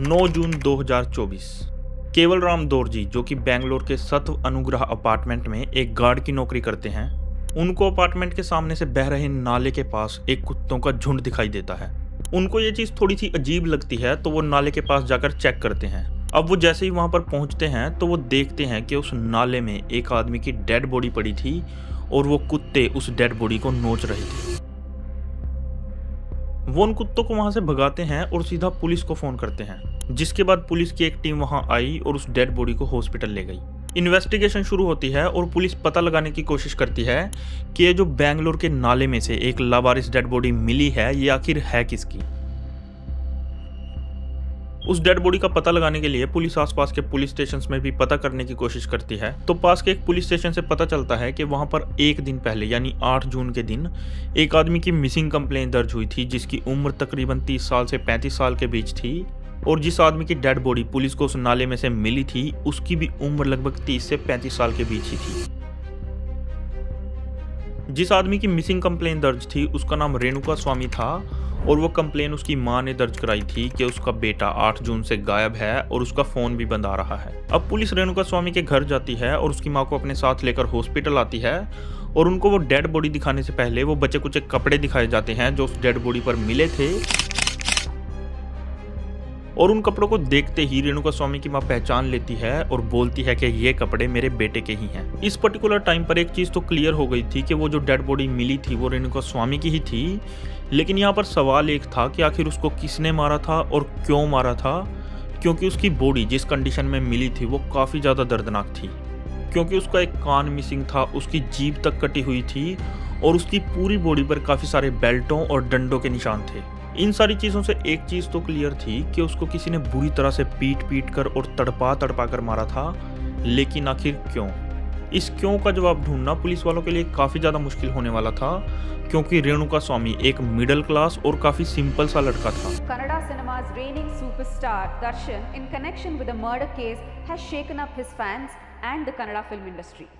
9 जून 2024 केवल राम दोरजी, जो कि बेंगलोर के सत्व अनुग्रह अपार्टमेंट में एक गार्ड की नौकरी करते हैं, उनको अपार्टमेंट के सामने से बह रहे नाले के पास एक कुत्तों का झुंड दिखाई देता है। उनको ये चीज़ थोड़ी सी अजीब लगती है तो वो नाले के पास जाकर चेक करते हैं। अब वो जैसे ही वहाँ पर पहुँचते हैं तो वो देखते हैं कि उस नाले में एक आदमी की डेड बॉडी पड़ी थी और वो कुत्ते उस डेड बॉडी को नोच रहे थे। वो उन कुत्तों को वहां से भगाते हैं और सीधा पुलिस को फोन करते हैं, जिसके बाद पुलिस की एक टीम वहां आई और उस डेड बॉडी को हॉस्पिटल ले गई। इन्वेस्टिगेशन शुरू होती है और पुलिस पता लगाने की कोशिश करती है कि ये जो बेंगलोर के नाले में से एक लावारिस डेड बॉडी मिली है ये आखिर है किसकी। उस डेड बॉडी का पता लगाने के लिए पुलिस आसपास के पुलिस स्टेशंस में भी पता करने की कोशिश करती है। तो पास के एक पुलिस स्टेशन से पता चलता है कि वहां पर एक दिन पहले यानी 8 जून के दिन एक आदमी की मिसिंग कंप्लेंट दर्ज हुई थी, जिसकी उम्र तकरीबन 30 साल से 35 साल के बीच थी। और जिस आदमी की डेड बॉडी पुलिस को उस नाले में से मिली थी उसकी भी उम्र लगभग 30 से 35 साल के बीच ही थी। जिस आदमी की मिसिंग कंप्लेंट दर्ज थी उसका नाम रेणुका स्वामी था और वो कंप्लेन उसकी मां ने दर्ज कराई थी कि उसका बेटा 8 जून से गायब है और उसका फोन भी बंद आ रहा है। अब पुलिस रेणुका स्वामी के घर जाती है और उसकी मां को अपने साथ लेकर हॉस्पिटल आती है और उनको वो डेड बॉडी दिखाने से पहले वो बचे कुचे कपड़े दिखाए जाते हैं जो उस डेड बॉडी पर मिले थे। और उन कपड़ों को देखते ही रेणुका स्वामी की मां पहचान लेती है और बोलती है कि ये कपड़े मेरे बेटे के ही हैं। इस पर्टिकुलर टाइम पर एक चीज तो क्लियर हो गई थी कि वो जो डेड बॉडी मिली थी वो रेणुका स्वामी की ही थी, लेकिन यहाँ पर सवाल एक था कि आखिर उसको किसने मारा था और क्यों मारा था, क्योंकि उसकी बॉडी जिस कंडीशन में मिली थी वो काफ़ी ज़्यादा दर्दनाक थी। क्योंकि उसका एक कान मिसिंग था, उसकी जीभ तक कटी हुई थी और उसकी पूरी बॉडी पर काफ़ी सारे बेल्टों और डंडों के निशान थे। इन सारी चीज़ों से एक चीज़ तो क्लियर थी कि उसको किसी ने बुरी तरह से पीट कर और तड़पा कर मारा था, लेकिन आखिर क्यों? इस क्यों का जवाब ढूंढना पुलिस वालों के लिए काफ़ी ज़्यादा मुश्किल होने वाला था, क्योंकि रेणुका स्वामी एक मिडिल क्लास और काफ़ी सिंपल सा लड़का था। Kannada cinema's reigning superstar Darshan, in connection with the murder case, has shaken up his fans and the Kannada film industry.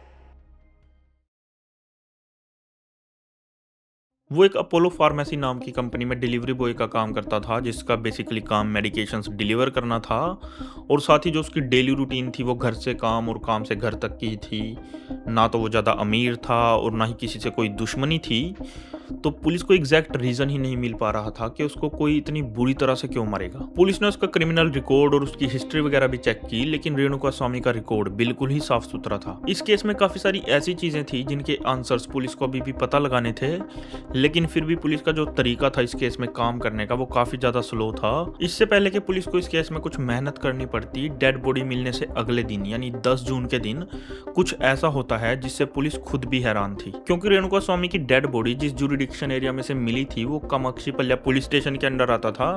वो एक अपोलो फार्मेसी नाम की कंपनी में डिलीवरी बॉय का काम करता था, जिसका बेसिकली काम मेडिकेशंस डिलीवर करना था। और साथ ही जो उसकी डेली रूटीन थी वो घर से काम और काम से घर तक की थी। ना तो वो ज़्यादा अमीर था और ना ही किसी से कोई दुश्मनी थी। तो पुलिस को एग्जैक्ट रीज़न ही नहीं मिल पा रहा था कि उसको कोई इतनी बुरी तरह से क्यों मारेगा। पुलिस ने उसका क्रिमिनल रिकॉर्ड और उसकी हिस्ट्री वगैरह भी चेक की, लेकिन रेणुका स्वामी का रिकॉर्ड बिल्कुल ही साफ सुथरा था। इस केस में काफ़ी सारी ऐसी चीज़ें थी जिनके आंसर्स पुलिस को अभी भी पता लगाने थे, लेकिन फिर भी पुलिस का जो तरीका था इस केस में काम करने का वो काफ़ी ज़्यादा स्लो था। इससे पहले कि पुलिस को इस केस में कुछ मेहनत करनी पड़ती, डेड बॉडी मिलने से अगले दिन यानी 10 जून के दिन कुछ ऐसा होता है जिससे पुलिस खुद भी हैरान थी। क्योंकि रेणुका स्वामी की डेड बॉडी जिस जुरिडिक्शन एरिया में से मिली थी वो कामाक्षीपल्या पुलिस स्टेशन के अंडर आता था।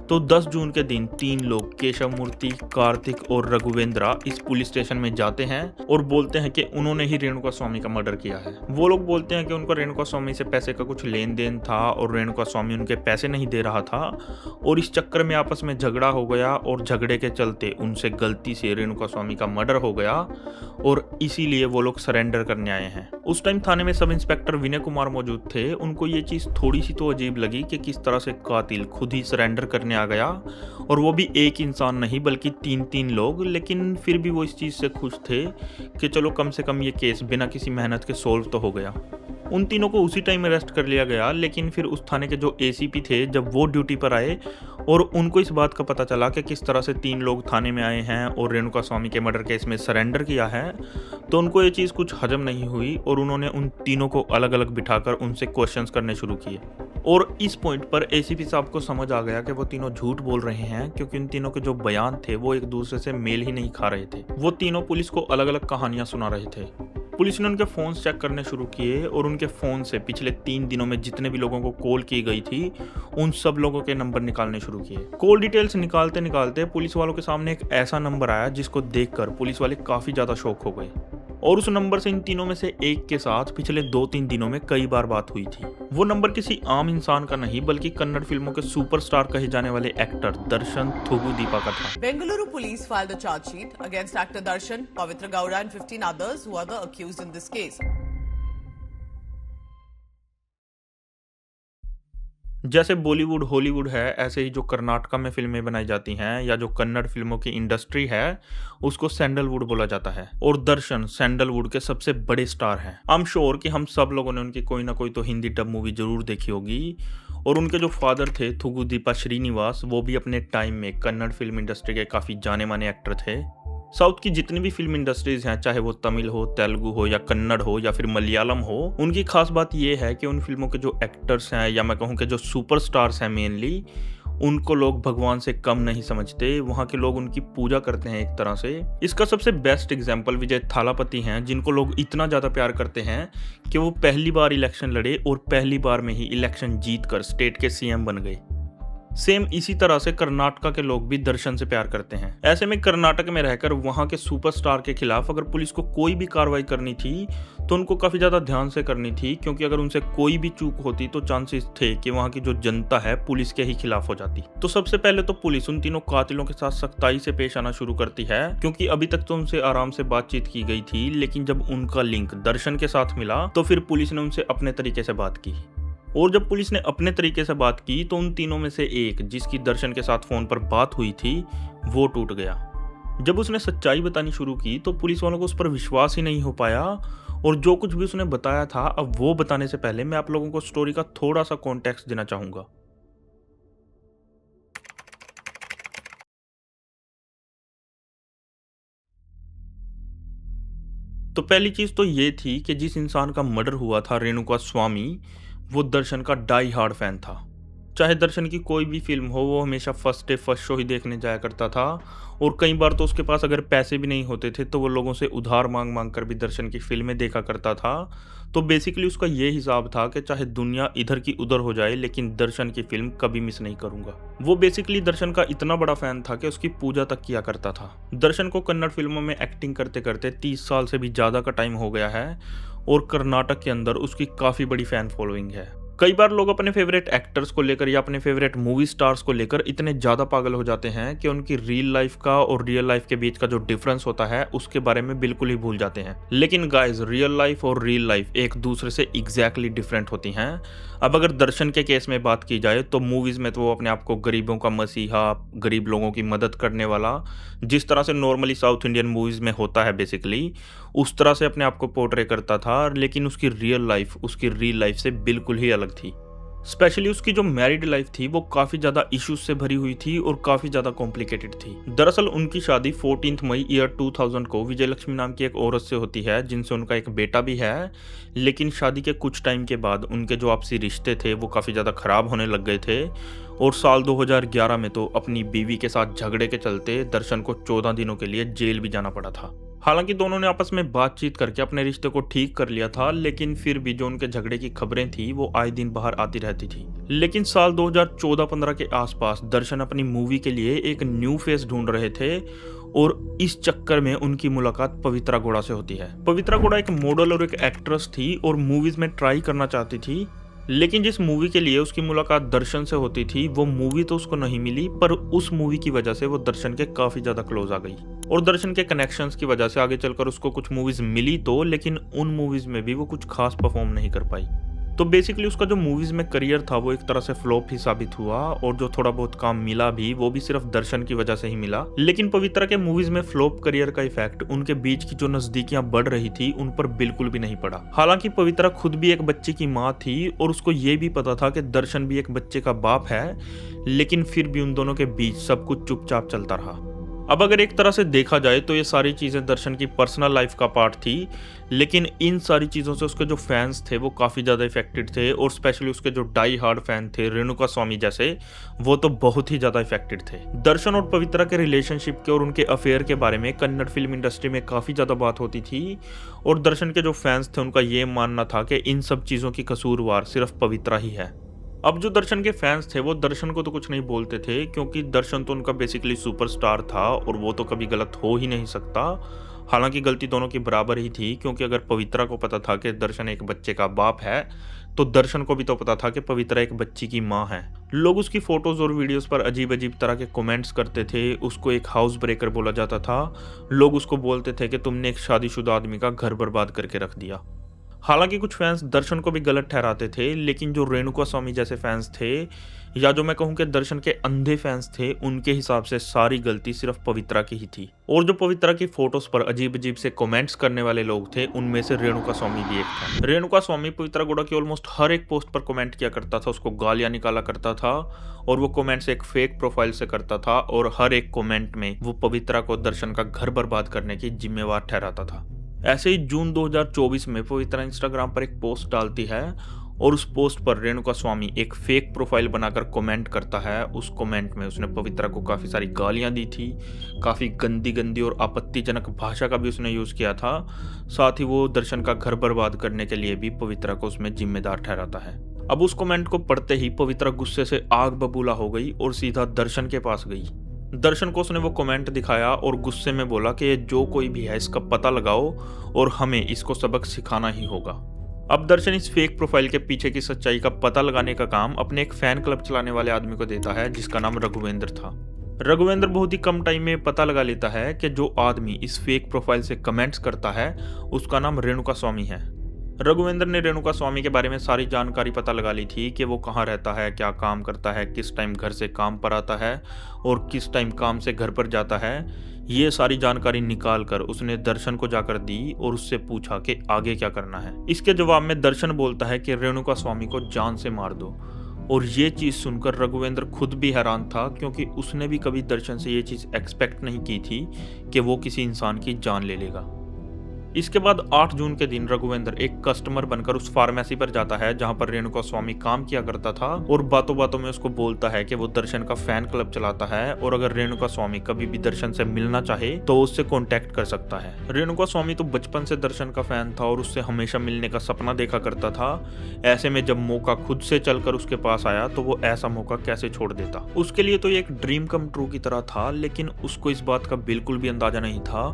तो 10 जून के दिन 3 लोग केशव मूर्ति, कार्तिक और रघुवेंद्रा इस पुलिस स्टेशन में जाते हैं और बोलते हैं कि उन्होंने ही रेणुका स्वामी का मर्डर किया है। वो लोग बोलते हैं कि उनको रेणुका स्वामी से पैसे का कुछ लेन देन था और रेणुका स्वामी उनके पैसे नहीं दे रहा था और इस चक्कर में आपस में झगड़ा हो गया और झगड़े के चलते उनसे गलती से रेणुका स्वामी का मर्डर हो गया और इसीलिए वो लोग सरेंडर करने आए हैं। उस टाइम थाने में सब इंस्पेक्टर विनय कुमार मौजूद थे। उनको ये चीज़ थोड़ी सी तो अजीब लगी कि किस तरह से कातिल खुद ही सरेंडर करने आ गया, और वो भी एक इंसान नहीं बल्कि 3 लोग। लेकिन फिर भी वो इस चीज़ से खुश थे कि चलो कम से कम ये केस बिना किसी मेहनत के सोल्व तो हो गया। उन तीनों को उसी टाइम अरेस्ट कर लिया गया, लेकिन फिर उस थाने के जो एसीपी थे जब वो ड्यूटी पर आए और उनको इस बात का पता चला कि किस तरह से 3 लोग थाने में आए हैं और रेणुका स्वामी के मर्डर केस में सरेंडर किया है, तो उनको ये चीज़ कुछ हजम नहीं हुई और उन्होंने उन तीनों को अलग अलग बिठाकर उनसे क्वेश्चंस करने शुरू किए। और इस पॉइंट पर एसीपी साहब को समझ आ गया कि वो तीनों झूठ बोल रहे हैं, क्योंकि उन तीनों के जो बयान थे वो एक दूसरे से मेल ही नहीं खा रहे थे। वो तीनों पुलिस को अलग अलग कहानियां सुना रहे थे। पुलिस ने उनके फ़ोन चेक करने शुरू किए और उनके फ़ोन से पिछले 3 दिनों में जितने भी लोगों को कॉल की गई थी उन सब लोगों के नंबर निकालने शुरू किए। कॉल डिटेल्स निकालते निकालते पुलिस वालों के सामने एक ऐसा नंबर आया जिसको देखकर पुलिस वाले काफ़ी ज़्यादा शॉक हो गए। और उस नंबर से इन तीनों में से एक के साथ पिछले 2-3 दिनों में कई बार बात हुई थी। वो नंबर किसी आम इंसान का नहीं बल्कि कन्नड़ फिल्मों के सुपरस्टार कहे जाने वाले एक्टर दर्शन थुगु दीपा का था। Bengaluru police filed a charge sheet against actor Darshan, Pavitra Gowda and 15 others who are the accused in this case. जैसे बॉलीवुड, हॉलीवुड है, ऐसे ही जो कर्नाटका में फ़िल्में बनाई जाती हैं या जो कन्नड़ फ़िल्मों की इंडस्ट्री है, उसको सैंडलवुड बोला जाता है। और दर्शन सैंडलवुड के सबसे बड़े स्टार हैं। आई एम श्योर कि हम सब लोगों ने उनकी कोई ना कोई तो हिंदी डब मूवी ज़रूर देखी होगी। और उनके जो फादर थे थुगुदीपा श्रीनिवास, वो भी अपने टाइम में कन्नड़ फ़िल्म इंडस्ट्री के काफ़ी जाने-माने एक्टर थे। साउथ की जितनी भी फ़िल्म इंडस्ट्रीज़ हैं, चाहे वो तमिल हो, तेलुगु हो या कन्नड़ हो या फिर मलयालम हो, उनकी ख़ास बात ये है कि उन फ़िल्मों के जो एक्टर्स हैं या मैं कहूँ कि जो सुपरस्टार्स हैं मेनली, उनको लोग भगवान से कम नहीं समझते। वहाँ के लोग उनकी पूजा करते हैं एक तरह से। इसका सबसे बेस्ट एग्जाम्पल विजय थालापति हैं, जिनको लोग इतना ज़्यादा प्यार करते हैं कि वो पहली बार इलेक्शन लड़े और पहली बार में ही इलेक्शन जीत कर स्टेट के सीएम बन गए। सेम इसी तरह से कर्नाटका के लोग भी दर्शन से प्यार करते हैं। ऐसे में कर्नाटक में रहकर वहां के सुपरस्टार के खिलाफ अगर पुलिस को कोई भी कार्रवाई करनी थी तो उनको काफी ज्यादा ध्यान से करनी थी, क्योंकि अगर उनसे कोई भी चूक होती तो चांसेस थे कि वहां की जो जनता है पुलिस के ही खिलाफ हो जाती। तो सबसे पहले तो पुलिस उन तीनों कातिलों के साथ सख्ताई से पेश आना शुरू करती है, क्योंकि अभी तक तो उनसे आराम से बातचीत की गई थी, लेकिन जब उनका लिंक दर्शन के साथ मिला तो फिर पुलिस ने उनसे अपने तरीके से बात की। और जब पुलिस ने अपने तरीके से बात की तो उन तीनों में से एक, जिसकी दर्शन के साथ फोन पर बात हुई थी, वो टूट गया। जब उसने सच्चाई बतानी शुरू की तो पुलिस वालों को उस पर विश्वास ही नहीं हो पाया, और जो कुछ भी उसने बताया था, अब वो बताने से पहले मैं आप लोगों को स्टोरी का थोड़ा सा कॉन्टेक्स्ट देना चाहूंगा। तो पहली चीज तो ये थी कि जिस इंसान का मर्डर हुआ था, रेणुका स्वामी, वो दर्शन का डाई हार्ड फैन था। चाहे दर्शन की कोई भी फिल्म हो, वो हमेशा फर्स्ट डे फर्स्ट शो ही देखने जाया करता था। और कई बार तो उसके पास अगर पैसे भी नहीं होते थे तो वो लोगों से उधार मांग मांग कर भी दर्शन की फिल्में देखा करता था। तो बेसिकली उसका ये हिसाब था कि चाहे दुनिया इधर की उधर हो जाए, लेकिन दर्शन की फिल्म कभी मिस नहीं करूंगा। वो बेसिकली दर्शन का इतना बड़ा फैन था कि उसकी पूजा तक किया करता था। दर्शन को कन्नड़ फिल्मों में एक्टिंग करते करते 30 साल से भी ज़्यादा का टाइम हो गया है, और कर्नाटक के अंदर उसकी काफ़ी बड़ी फैन फॉलोइंग है। कई बार लोग अपने फेवरेट एक्टर्स को लेकर या अपने फेवरेट मूवी स्टार्स को लेकर इतने ज़्यादा पागल हो जाते हैं कि उनकी रियल लाइफ का और रियल लाइफ के बीच का जो डिफरेंस होता है उसके बारे में बिल्कुल ही भूल जाते हैं। लेकिन गाइस, रियल लाइफ और रियल लाइफ एक दूसरे से एग्जैक्टली डिफरेंट होती हैं। अब अगर दर्शन के केस में बात की जाए तो मूवीज़ में तो वो अपने आप को गरीबों का मसीहा, गरीब लोगों की मदद करने वाला, जिस तरह से नॉर्मली साउथ इंडियन मूवीज़ में होता है बेसिकली, उस तरह से अपने आप को पोर्ट्रे करता था। लेकिन उसकी रियल लाइफ उसकी रियल लाइफ से बिल्कुल ही अलग थी। स्पेशली उसकी जो मैरिड लाइफ थी वो काफ़ी ज़्यादा इश्यूज से भरी हुई थी और काफ़ी ज़्यादा कॉम्प्लिकेटेड थी। दरअसल उनकी शादी 14 मई ईयर 2000 को विजय लक्ष्मी नाम की एक औरत से होती है, जिनसे उनका एक बेटा भी है। लेकिन शादी के कुछ टाइम के बाद उनके जो आपसी रिश्ते थे वो काफ़ी ज़्यादा ख़राब होने लग गए थे, और साल 2011 में तो अपनी बीवी के साथ झगड़े के चलते दर्शन को 14 दिनों के लिए जेल भी जाना पड़ा था। हालांकि दोनों ने आपस में बातचीत करके अपने रिश्ते को ठीक कर लिया था, लेकिन फिर भी जो उनके झगड़े की खबरें थी वो आए दिन बाहर आती रहती थी। लेकिन साल 2014-15 के आसपास दर्शन अपनी मूवी के लिए एक न्यू फेस ढूंढ रहे थे, और इस चक्कर में उनकी मुलाकात पवित्रा गौड़ा से होती है। पवित्रा गौड़ा एक मॉडल और एक एक्ट्रेस थी और मूवीज में ट्राई करना चाहती थी। लेकिन जिस मूवी के लिए उसकी मुलाकात दर्शन से होती थी वो मूवी तो उसको नहीं मिली, पर उस मूवी की वजह से वो दर्शन के काफ़ी ज़्यादा क्लोज आ गई। और दर्शन के कनेक्शंस की वजह से आगे चलकर उसको कुछ मूवीज़ मिली तो, लेकिन उन मूवीज़ में भी वो कुछ खास परफॉर्म नहीं कर पाई। तो बेसिकली उसका जो मूवीज़ में करियर था वो एक तरह से फ्लॉप ही साबित हुआ, और जो थोड़ा बहुत काम मिला भी वो भी सिर्फ दर्शन की वजह से ही मिला। लेकिन पवित्रा के मूवीज़ में फ्लॉप करियर का इफेक्ट उनके बीच की जो नज़दीकियां बढ़ रही थी उन पर बिल्कुल भी नहीं पड़ा। हालांकि पवित्रा खुद भी एक बच्चे की माँ थी और उसको ये भी पता था कि दर्शन भी एक बच्चे का बाप है, लेकिन फिर भी उन दोनों के बीच सब कुछ चुपचाप चलता रहा। अब अगर एक तरह से देखा जाए तो ये सारी चीज़ें दर्शन की पर्सनल लाइफ का पार्ट थी, लेकिन इन सारी चीज़ों से उसके जो फैंस थे वो काफ़ी ज़्यादा इफेक्टेड थे, और स्पेशली उसके जो डाई हार्ड फैन थे रेणुका स्वामी जैसे, वो तो बहुत ही ज़्यादा इफेक्टेड थे। दर्शन और पवित्रा के रिलेशनशिप के और उनके अफेयर के बारे में कन्नड़ फिल्म इंडस्ट्री में काफ़ी ज़्यादा बात होती थी, और दर्शन के जो फैंस थे उनका ये मानना था कि इन सब चीज़ों की कसूरवार सिर्फ पवित्रा ही है। अब जो दर्शन के फैंस थे वो दर्शन को तो कुछ नहीं बोलते थे, क्योंकि दर्शन तो उनका बेसिकली सुपरस्टार था और वो तो कभी गलत हो ही नहीं सकता। हालांकि गलती दोनों की बराबर ही थी, क्योंकि अगर पवित्रा को पता था कि दर्शन एक बच्चे का बाप है तो दर्शन को भी तो पता था कि पवित्रा एक बच्ची की माँ है। लोग उसकी फोटोज और वीडियोस पर अजीब अजीब तरह के कमेंट्स करते थे। उसको एक हाउस ब्रेकर बोला जाता था। लोग उसको बोलते थे कि तुमने एक शादीशुदा आदमी का घर बर्बाद करके रख दिया। हालांकि कुछ फैंस दर्शन को भी गलत ठहराते थे, लेकिन जो रेणुका स्वामी जैसे फैंस थे, या जो मैं कहूं कि दर्शन के अंधे फैंस थे, उनके हिसाब से सारी गलती सिर्फ पवित्रा की ही थी। और जो पवित्रा की फोटोज पर अजीब अजीब से कमेंट्स करने वाले लोग थे, उनमें से रेणुका स्वामी भी एक था। रेणुका स्वामी पवित्रा गौड़ा की ऑलमोस्ट हर एक पोस्ट पर कमेंट किया करता था, उसको गालियां निकाला करता था, और वो कमेंट्स एक फेक प्रोफाइल से करता था, और हर एक कमेंट में वो पवित्रा को दर्शन का घर बर्बाद करने की जिम्मेवार ठहराता था। ऐसे ही जून 2024 में पवित्रा इंस्टाग्राम पर एक पोस्ट डालती है, और उस पोस्ट पर रेणुका स्वामी एक फेक प्रोफाइल बनाकर कमेंट करता है। उस कमेंट में उसने पवित्रा को काफ़ी सारी गालियां दी थी, काफ़ी गंदी गंदी और आपत्तिजनक भाषा का भी उसने यूज़ किया था। साथ ही वो दर्शन का घर बर्बाद करने के लिए भी पवित्रा को उसमें जिम्मेदार ठहराता है। अब उस कमेंट को पढ़ते ही पवित्रा गुस्से से आग बबूला हो गई और सीधा दर्शन के पास गई। दर्शन को उसने वो कमेंट दिखाया और गुस्से में बोला कि ये जो कोई भी है इसका पता लगाओ और हमें इसको सबक सिखाना ही होगा। अब दर्शन इस फेक प्रोफाइल के पीछे की सच्चाई का पता लगाने का काम अपने एक फैन क्लब चलाने वाले आदमी को देता है, जिसका नाम रघुवेंद्र था। रघुवेंद्र बहुत ही कम टाइम में पता लगा लेता है कि जो आदमी इस फेक प्रोफाइल से कमेंट्स करता है उसका नाम रेणुका स्वामी है। रघुवेंद्र ने रेणुका स्वामी के बारे में सारी जानकारी पता लगा ली थी कि वो कहाँ रहता है, क्या काम करता है, किस टाइम घर से काम पर आता है और किस टाइम काम से घर पर जाता है। ये सारी जानकारी निकाल कर उसने दर्शन को जाकर दी और उससे पूछा कि आगे क्या करना है। इसके जवाब में दर्शन बोलता है कि रेणुका स्वामी को जान से मार दो। और ये चीज़ सुनकर रघुवेंद्र खुद भी हैरान था, क्योंकि उसने भी कभी दर्शन से ये चीज़ एक्सपेक्ट नहीं की थी कि वो किसी इंसान की जान ले लेगा। इसके बाद 8 जून के दिन रघुवेंद्र एक कस्टमर बनकर उस फार्मेसी पर जाता है जहां पर रेणुका स्वामी काम किया करता था, और बातों बातों में उसको बोलता है कि वो दर्शन का फैन क्लब चलाता है और अगर रेणुका स्वामी कभी भी दर्शन से मिलना चाहे तो उससे कांटेक्ट कर सकता है। रेणुका स्वामी तो बचपन से दर्शन का फैन था और उससे हमेशा मिलने का सपना देखा करता था। ऐसे में जब मौका खुद से चलकर उसके पास आया तो वो ऐसा मौका कैसे छोड़ देता। उसके लिए तो ये एक ड्रीम कम ट्रू की तरह था, लेकिन उसको इस बात का बिल्कुल भी अंदाजा नहीं था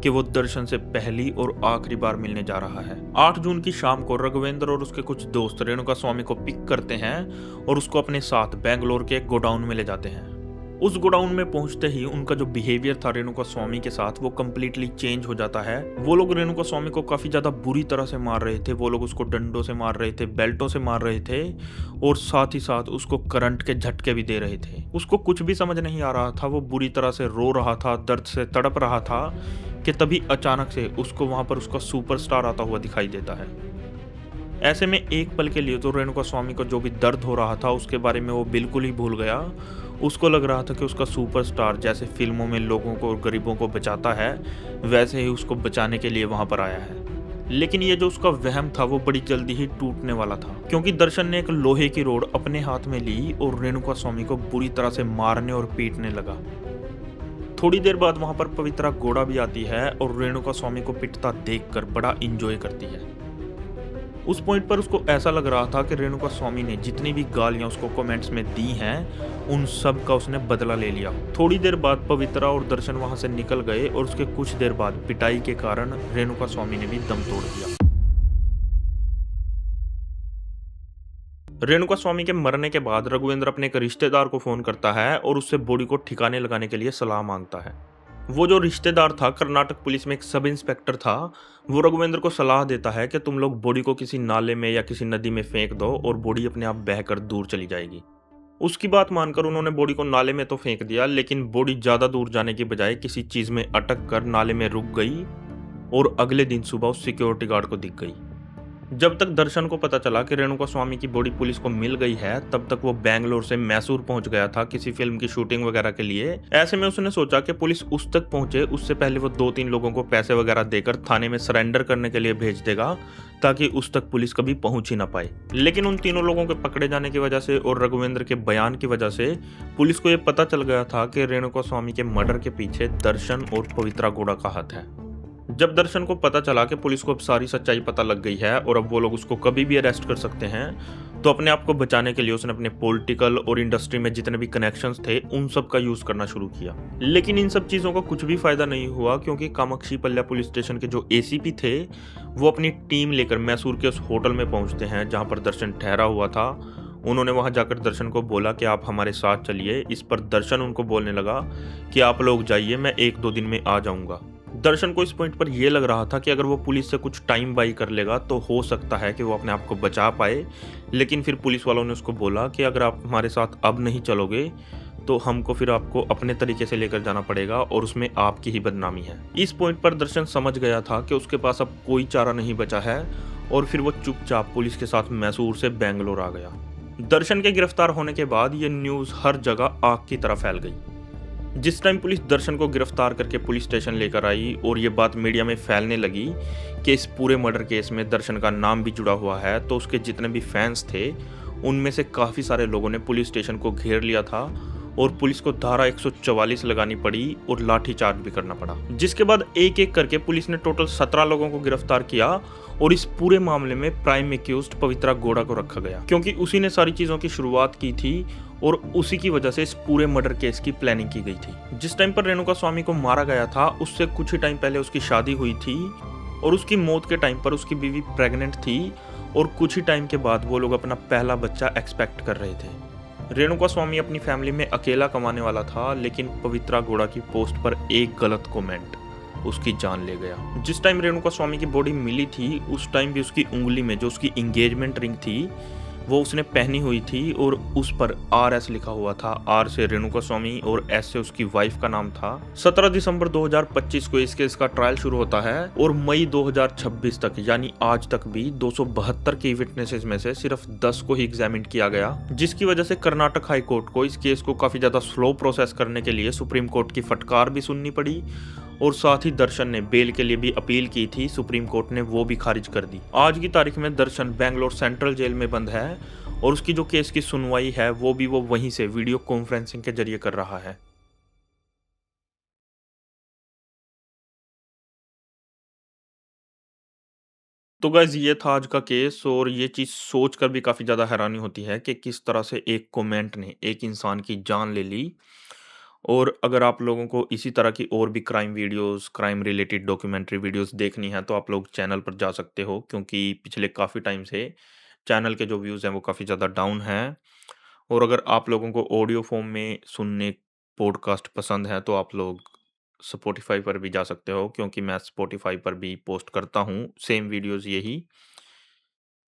कि वो दर्शन से पहली और आखिरी बार मिलने जा रहा है। 8 जून की शाम को रघुवेंद्र और उसके कुछ दोस्त रेणुका स्वामी को पिक करते हैं और उसको अपने साथ बेंगलोर के एक गोडाउन में ले जाते हैं। उस गोडाउन में पहुंचते ही उनका जो बिहेवियर था रेणुका स्वामी के साथ वो कम्प्लीटली चेंज हो जाता है। वो लोग रेणुका स्वामी को काफी ज्यादा बुरी तरह से मार रहे थे। वो लोग उसको डंडों से मार रहे थे, बेल्टों से मार रहे थे और साथ ही साथ उसको करंट के झटके भी दे रहे थे। उसको कुछ भी समझ नहीं आ रहा था, वो बुरी तरह से रो रहा था, दर्द से तड़प रहा था कि तभी अचानक से उसको वहां पर उसका सुपरस्टार आता हुआ दिखाई देता है। ऐसे में एक पल के लिए तो रेणुका स्वामी को जो भी दर्द हो रहा था उसके बारे में वो बिल्कुल ही भूल गया। उसको लग रहा था कि उसका सुपरस्टार जैसे फिल्मों में लोगों को और गरीबों को बचाता है वैसे ही उसको बचाने के लिए वहां पर आया है। लेकिन ये जो उसका वहम था वो बड़ी जल्दी ही टूटने वाला था, क्योंकि दर्शन ने एक लोहे की रोड अपने हाथ में ली और रेणुका स्वामी को बुरी तरह से मारने और पीटने लगा। थोड़ी देर बाद वहां पर पवित्रा गौड़ा भी आती है और रेणुका स्वामी को पिटता देखकर बड़ा इंजॉय करती है। उस पॉइंट पर उसको ऐसा लग रहा था कि रेणुका स्वामी ने जितनी भी गालियां उसको कमेंट्स में दी हैं उन सब का उसने बदला ले लिया। थोड़ी देर बाद पवित्रा और दर्शन वहां से निकल गए और उसके कुछ देर बाद पिटाई के कारण रेणुका स्वामी ने भी दम तोड़ दिया। रेणुका स्वामी के मरने के बाद रघुवेंद्र अपने एक रिश्तेदार को फोन करता है और उससे बॉडी को ठिकाने लगाने के लिए सलाह मांगता है। वो जो रिश्तेदार था कर्नाटक पुलिस में एक सब इंस्पेक्टर था। वो रघुवेंद्र को सलाह देता है कि तुम लोग बॉडी को किसी नाले में या किसी नदी में फेंक दो और बॉडी अपने आप बहकर दूर चली जाएगी। उसकी बात मानकर उन्होंने बॉडी को नाले में तो फेंक दिया, लेकिन बॉडी ज्यादा दूर जाने की बजाय किसी चीज में अटक कर नाले में रुक गई और अगले दिन सुबह उस सिक्योरिटी गार्ड को दिख गई। जब तक दर्शन को पता चला कि रेणुका स्वामी की बॉडी पुलिस को मिल गई है, तब तक वो बेंगलोर से मैसूर पहुंच गया था किसी फिल्म की शूटिंग वगैरह के लिए। ऐसे में उसने सोचा कि पुलिस उस तक पहुंचे उससे पहले वो 2-3 लोगों को पैसे वगैरह देकर थाने में सरेंडर करने के लिए भेज देगा, ताकि उस तक पुलिस कभी पहुंच ही ना पाए। लेकिन उन तीनों लोगों के पकड़े जाने की वजह से और रघुवेंद्र के बयान की वजह से पुलिस को यह पता चल गया था कि रेणुका स्वामी के मर्डर के पीछे दर्शन और पवित्रा गौड़ा का हाथ है। जब दर्शन को पता चला कि पुलिस को अब सारी सच्चाई पता लग गई है और अब वो लोग उसको कभी भी अरेस्ट कर सकते हैं, तो अपने आप को बचाने के लिए उसने अपने पॉलिटिकल और इंडस्ट्री में जितने भी कनेक्शंस थे उन सब का यूज करना शुरू किया। लेकिन इन सब चीजों का कुछ भी फायदा नहीं हुआ, क्योंकि कामाक्षी पल्ल्या पुलिस स्टेशन के जो एसीपी थे वो अपनी टीम लेकर मैसूर के उस होटल में पहुंचते हैं जहां पर दर्शन ठहरा हुआ था। उन्होंने वहां जाकर दर्शन को बोला कि आप हमारे साथ चलिए। इस पर दर्शन उनको बोलने लगा कि आप लोग जाइए, मैं 1-2 दिन में आ जाऊंगा। दर्शन को इस पॉइंट पर ये लग रहा था कि अगर वो पुलिस से कुछ टाइम बाई कर लेगा तो हो सकता है कि वो अपने आप को बचा पाए, लेकिन फिर पुलिस वालों ने उसको बोला कि अगर आप हमारे साथ अब नहीं चलोगे तो हमको फिर आपको अपने तरीके से लेकर जाना पड़ेगा और उसमें आपकी ही बदनामी है। इस पॉइंट पर दर्शन समझ गया था कि उसके पास अब कोई चारा नहीं बचा है और फिर वो चुपचाप पुलिस के साथ मैसूर से बेंगलोर आ गया। दर्शन के गिरफ्तार होने के बाद ये न्यूज़ हर जगह आग की तरह फैल गई। जिस टाइम पुलिस दर्शन को गिरफ्तार करके पुलिस स्टेशन लेकर आई और ये बात मीडिया में फैलने लगी कि इस पूरे मर्डर केस में दर्शन का नाम भी जुड़ा हुआ है, तो उसके जितने भी फैंस थे उनमें से काफ़ी सारे लोगों ने पुलिस स्टेशन को घेर लिया था और पुलिस को धारा 144 लगानी पड़ी और लाठी चार्ज भी करना पड़ा। जिसके बाद एक एक करके पुलिस ने टोटल 17 लोगों को गिरफ्तार किया और इस पूरे मामले में प्राइम एक्यूज्ड पवित्रा गौड़ा को रखा गया, क्योंकि उसी ने सारी चीज़ों की शुरुआत की थी और उसी की वजह से इस पूरे मर्डर केस की प्लानिंग की गई थी। जिस टाइम पर रेणुका स्वामी को मारा गया था उससे कुछ ही टाइम पहले उसकी शादी हुई थी और उसकी मौत के टाइम पर उसकी बीवी प्रेग्नेंट थी और कुछ ही टाइम के बाद वो लोग अपना पहला बच्चा एक्सपेक्ट कर रहे थे। रेणुका स्वामी अपनी फैमिली में अकेला कमाने वाला था, लेकिन पवित्रा गौड़ा की पोस्ट पर एक गलत कमेंट उसकी जान ले गया। जिस टाइम रेणुका स्वामी की बॉडी मिली थी उस टाइम भी उसकी उंगली में जो उसकी एंगेजमेंट रिंग थी वो उसने पहनी हुई थी और उस पर RS लिखा हुआ था। R से रेणुका स्वामी और S से उसकी वाइफ का नाम था। 17 दिसंबर 2025 को इस केस का ट्रायल शुरू होता है और मई 2026 तक यानी आज तक भी 272 की विटनेसेस में से सिर्फ 10 को ही एग्जामिन किया गया, जिसकी वजह से कर्नाटक हाई कोर्ट को इस केस को काफी ज्यादा स्लो प्रोसेस करने के लिए सुप्रीम कोर्ट की फटकार भी सुननी पड़ी और साथ ही दर्शन ने बेल के लिए भी अपील की थी, सुप्रीम कोर्ट ने वो भी खारिज कर दी। आज की तारीख में दर्शन बेंगलोर सेंट्रल जेल में बंद है और उसकी जो केस की सुनवाई है वो भी वो वहीं से वीडियो कॉन्फ्रेंसिंग के जरिए कर रहा है। तो गाइज ये था आज का केस और ये चीज़ सोचकर भी काफ़ी ज़्यादा हैरानी होती है कि किस तरह से एक कमेंट ने एक इंसान की जान ले ली। और अगर आप लोगों को इसी तरह की और भी crime videos, crime related documentary videos देखनी है तो आप लोग चैनल पर जा सकते हो, क्योंकि पिछले काफ़ी टाइम से चैनल के जो व्यूज़ हैं वो काफ़ी ज़्यादा डाउन हैं। और अगर आप लोगों को ऑडियो फॉर्म में सुनने पॉडकास्ट पसंद है तो आप लोग स्पॉटिफ़ाई पर भी जा सकते हो, क्योंकि मैं स्पॉटिफ़ाई पर भी पोस्ट करता हूँ सेम वीडियोज़ यही।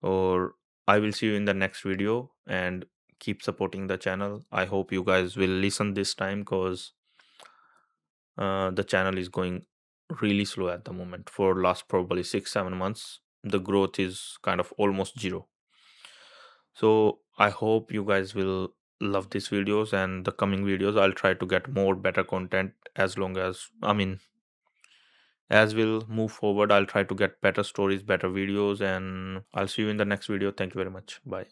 और I will see you in the next video and keep supporting the channel. I hope you guys will listen this time because the channel is going really slow at the moment. For last probably 6-7 months, the growth is kind of almost zero. So I hope you guys will love these videos and the coming videos. I'll try to get more better content as long as as we'll move forward. I'll try to get better stories, better videos, and I'll see you in the next video. Thank you very much. Bye.